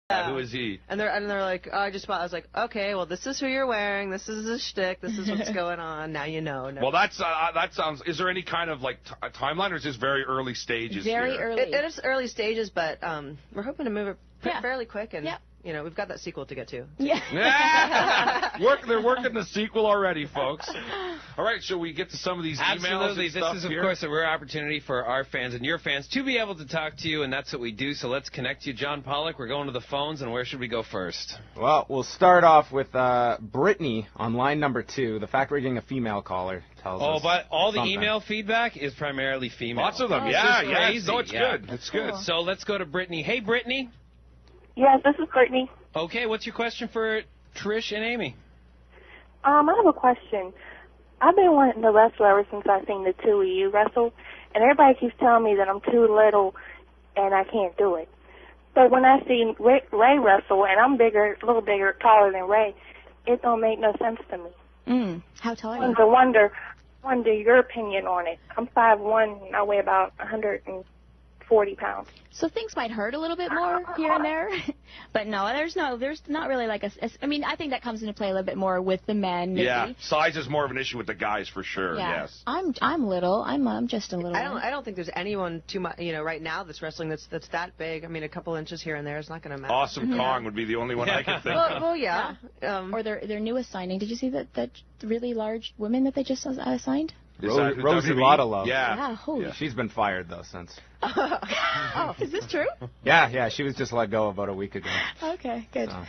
Who is he? And they're like, oh, I just bought. I was like, okay, well, this is who you're wearing. This is the shtick. This is what's going on. Now you know. Well, that sounds. Is there any kind of like timeline, or is this very early stages? Very early. It is early stages, but we're hoping to move it fairly quick, and you know, we've got that sequel to get to. Yeah. They're working the sequel already, folks. All right, shall we get to some of these emails? Absolutely. And stuff This is, here? of course, a rare opportunity for our fans and your fans to be able to talk to you, and that's what we do. So let's connect you. John Pollock, we're going to the phones, and where should we go first? Well, we'll start off with Brittany on line number 2. The fact we're getting a female caller tells us. Oh, but all the something. email feedback is primarily female. Lots of them. Oh, yeah. Crazy. So it's good. It's good. So let's go to Brittany. Hey, Brittany. Yes, this is Brittany. Okay, what's your question for Trish and Amy? I have a question. I've been wanting to wrestle ever since I seen the two of you wrestle, and everybody keeps telling me that I'm too little and I can't do it. But when I see Ray wrestle, and I'm bigger, a little bigger, taller than Ray, it don't make no sense to me. How tall are you? I wonder your opinion on it. I'm 5'1", and I weigh about 140 pounds. So things might hurt a little bit more here and there, but no, there's not really like I mean, I think that comes into play a little bit more with the men. Maybe. Yeah, size is more of an issue with the guys for sure. Yeah. Yes. I'm little. I'm just a little. I don't think there's anyone too much, you know, right now that's wrestling that's that big. I mean, a couple inches here and there is not going to matter. Awesome Kong would be the only one I could think of. Well, yeah. Or their newest signing. Did you see that really large woman that they just signed? Rosie Lotalo. Yeah. Holy. Yeah, she's been fired, though, since. Oh, is this true? Yeah, she was just let go about a week ago. Okay, good. So,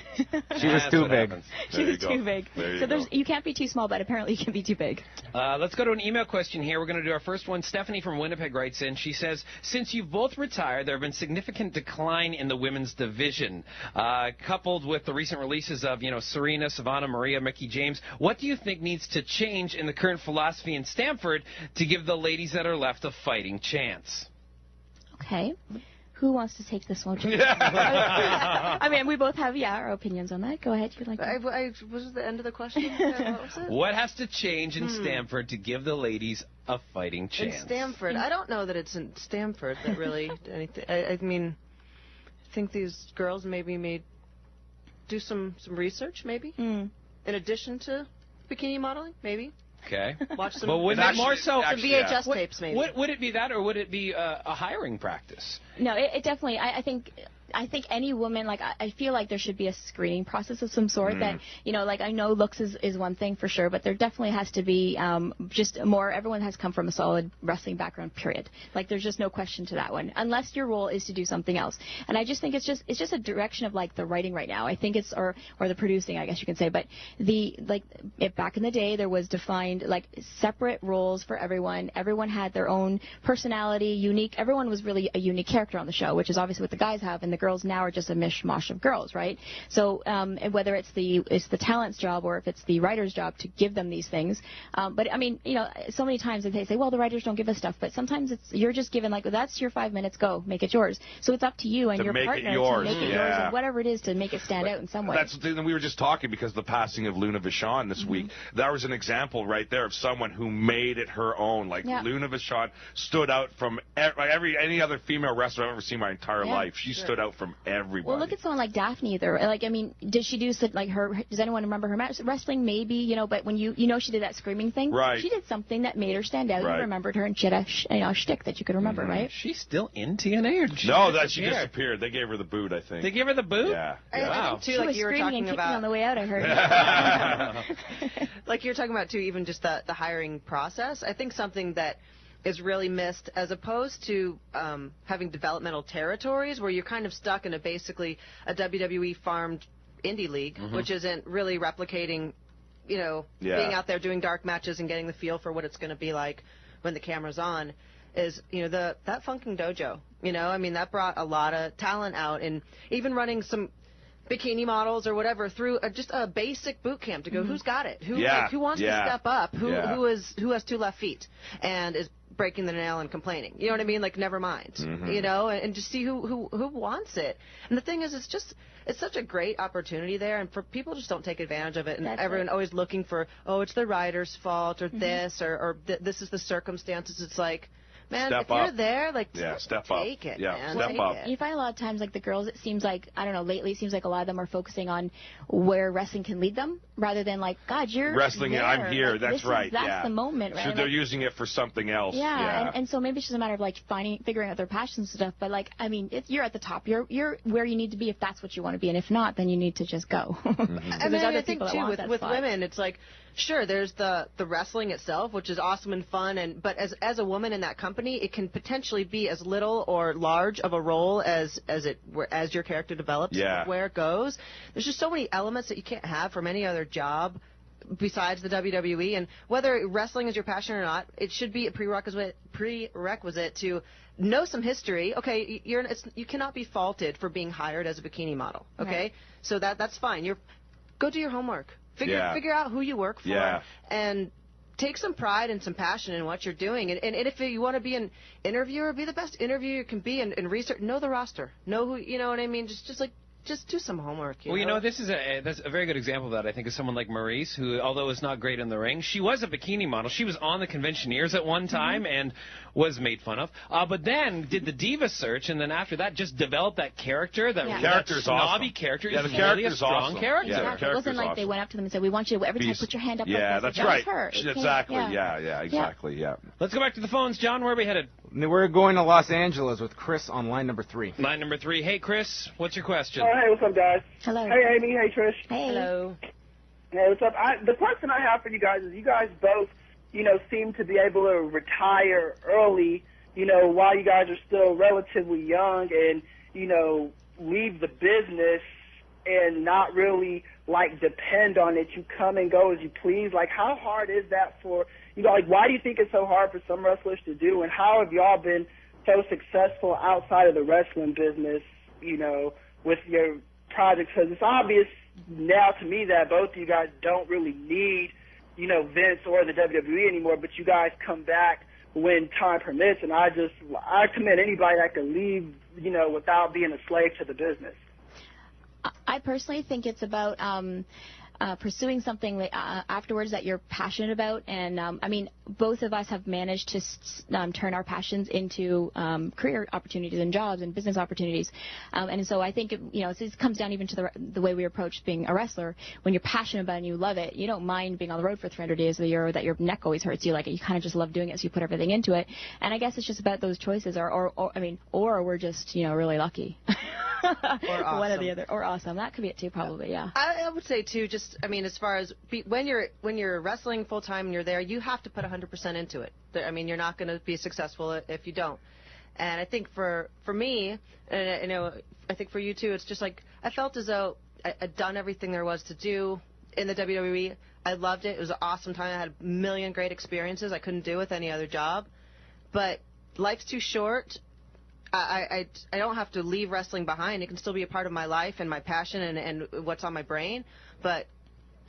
she was too big. She was too big. So you can't be too small, but apparently you can be too big. Let's go to an email question here. We're going to do our first one. Stephanie from Winnipeg writes in. She says, since you've both retired, there have been significant decline in the women's division, coupled with the recent releases of, Serena, Savannah, Maria, Mickie James. What do you think needs to change in the current philosophy in Stamford to give the ladies that are left a fighting chance? Okay. Who wants to take this one? I mean, we both have, our opinions on that. Go ahead. You'd like to... What was the end of the question? What was it? What has to change in Stamford to give the ladies a fighting chance? In Stamford? I don't know that it's in Stamford that really... anything. I mean, I think these girls maybe do some research, maybe, in addition to bikini modeling, maybe. Okay. Watch some, but wouldn't it more so some VHS tapes, maybe. Would it be that, or would it be a hiring practice? No, it definitely. I think any woman, like, I feel like there should be a screening process of some sort that, like, I know looks is one thing for sure, but there definitely has to be just more, everyone has come from a solid wrestling background, period. Like, there's just no question to that one, unless your role is to do something else. And I just think it's just a direction of, like, the writing right now. I think it's, or the producing, I guess you can say, but back in the day, there was defined, like, separate roles for everyone. Everyone had their own personality, unique, everyone was really a unique character on the show, which is obviously what the guys have, and the girls now are just a mishmash of girls, right? So whether it's the talent's job or if it's the writer's job to give them these things, but I mean, so many times they say, well, the writers don't give us stuff, but sometimes you're just given, like, well, that's your 5 minutes, go make it yours. So it's up to you and your partner to make it yours, and whatever it is to make it stand out in some way. That's the thing. We were just talking because the passing of Luna Vachon this week. That was an example right there of someone who made it her own. Like Luna Vachon stood out from any other female wrestler I've ever seen my entire life. She stood out from everybody. Well, look at someone like Daphne. Like, I mean, did she do like her? Does anyone remember her match? Wrestling, maybe, but when she did that screaming thing, right? She did something that made her stand out. Right. You remembered her, and she had a shtick that you could remember, right? She's still in TNA, or she disappeared. They gave her the boot, I think. They gave her the boot? Yeah. I think too, she like was you were screaming talking and kicking about on the way out. I heard. Like you're talking about too, even just the hiring process. I think something that is really missed, as opposed to having developmental territories where you're kind of stuck in basically a WWE farmed indie league, which isn't really replicating, being out there doing dark matches and getting the feel for what it's going to be like when the camera's on. Is that Funkin' Dojo, I mean, that brought a lot of talent out, and even running some bikini models or whatever through just a basic boot camp to go, who's got it, who wants to step up, who has 2 left feet and is breaking the nail and complaining, you know what I mean, like, never mind, and just see who wants it. And the thing is, it's such a great opportunity there, and for people just don't take advantage of it, and everyone always looking for, it's the writer's fault or this or this is the circumstances. It's like, man, Step if you're up. there, like, Step up. take it, Yeah, man. step Take up. it. You find a lot of times, like, the girls, it seems like, I don't know, lately it seems like a lot of them are focusing on where wrestling can lead them rather than, like, God, you're Wrestling, there. I'm here. Like, That's right. That's the moment, right? So they're like, using it for something else. yeah. And so maybe it's just a matter of, like, figuring out their passions and stuff. But, like, I mean, you're at the top. You're where you need to be if that's what you want to be. And if not, then you need to just go. I mean, I think, too, with women, it's like, sure, there's the wrestling itself, which is awesome and fun, but as a woman in that company, it can potentially be as little or large of a role as your character develops, where it goes. There's just so many elements that you can't have from any other job besides the WWE, and whether wrestling is your passion or not, it should be a prerequisite to know some history. Okay, you cannot be faulted for being hired as a bikini model. Okay, right. So that's fine. Go do your homework. Figure out who you work for, and take some pride and some passion in what you're doing. And if you want to be an interviewer, be the best interviewer you can be, and research. Know the roster. Know who. You know what I mean? Just do some homework. You know? That's a very good example of that, I think, is someone like Maurice, who, although is not great in the ring, she was a bikini model. She was on the Conventioneers at one time and was made fun of. But then did the diva search, and then after that just developed that character, that character's snobby awesome. character. Yeah, the really character's a strong awesome. character. Yeah, it wasn't like they went up to them and said, "We want you to every time put your hand up." Yeah, like that's this. right. Her. Exactly. Yeah, exactly. Yeah. Let's go back to the phones, John. Where are we headed? We're going to Los Angeles with Chris on line number 3. Line number 3. Hey, Chris, what's your question? Oh, hey, what's up, guys? Hello. Hey, Amy. Hey, Trish. Hey. Hello. Hey, what's up? The question I have for you guys is, you guys both, seem to be able to retire early, while you guys are still relatively young, and leave the business and not really depend on it. You come and go as you please. How hard is that for why do you think it's so hard for some wrestlers to do, and how have y'all been so successful outside of the wrestling business, with your projects? Because it's obvious now to me that both of you guys don't really need, Vince or the WWE anymore, but you guys come back when time permits, and I commend anybody that can leave, without being a slave to the business. I personally think it's about pursuing something afterwards that you're passionate about, and I mean, both of us have managed to turn our passions into career opportunities and jobs and business opportunities, and so I think it comes down even to the way we approach being a wrestler. When you're passionate about it and you love it, you don't mind being on the road for 300 days of the year, or that your neck always hurts you. You kind of just love doing it, so you put everything into it. And I guess it's just about those choices, or we're just really lucky. Or awesome. One or the other, or awesome. That could be it too, probably. Yeah. I would say too. As far as when you're wrestling full time and you're there, you have to put 100% into it. You're not going to be successful if you don't. And I think for me, and I think for you too, it's just I felt as though I'd done everything there was to do in the WWE. I loved it. It was an awesome time. I had a million great experiences I couldn't do with any other job. But life's too short. I don't have to leave wrestling behind. It can still be a part of my life and my passion and what's on my brain. But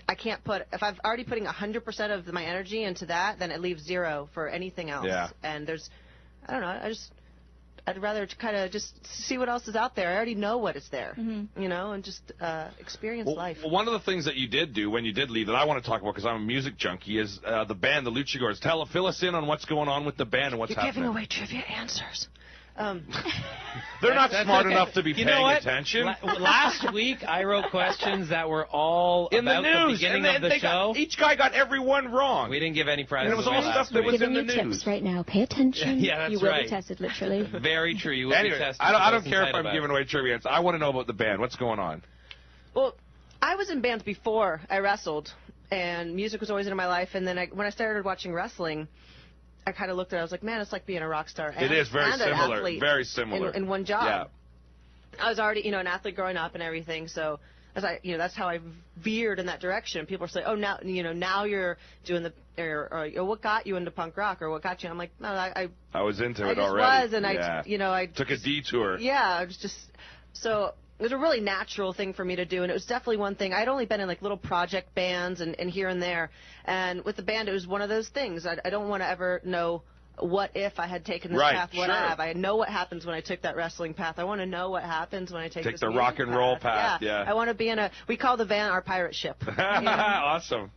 I can't if I'm already putting 100% of my energy into that, then it leaves 0 for anything else. Yeah. And I don't know. I'd rather kind of just see what else is out there. I already know what is there, and just experience life. Well, one of the things that you did do when you did leave that I want to talk about, because I'm a music junkie, is the band, the Luchagors. Fill us in on what's going on with the band and what's happening. You're giving away trivia answers. They're not smart enough to be paying attention. Last week, I wrote questions that were all in about the news, the beginning of the show. Each guy got every one wrong. We didn't give any prizes. And it was all stuff that was in the news. Tips right now. Pay attention. Yeah, that's you will right. be tested, literally. Very true. You will anyway, be tested. I don't care if I'm giving away trivia. I want to know about the band. What's going on? Well, I was in bands before I wrestled, and music was always in my life. And then when I started watching wrestling, I kind of looked at it. I was like, man, it's like being a rock star. It is very similar. Athlete very similar. In one job. Yeah. I was already, an athlete growing up and everything. So, that's how I veered in that direction. People say, oh, now you're doing or what got you into punk rock, or what got you? I'm like, no, I was into it just already. Was, and I took a detour. Yeah, it was just so. It was a really natural thing for me to do, and it was definitely one thing. I'd only been in little project bands and here and there, and with the band, it was one of those things. I don't want to ever know what if I had taken this path. What have I know what happens when I took that wrestling path. I want to know what happens when I take the rock and roll path. Yeah. I want to be we call the van our pirate ship. Awesome.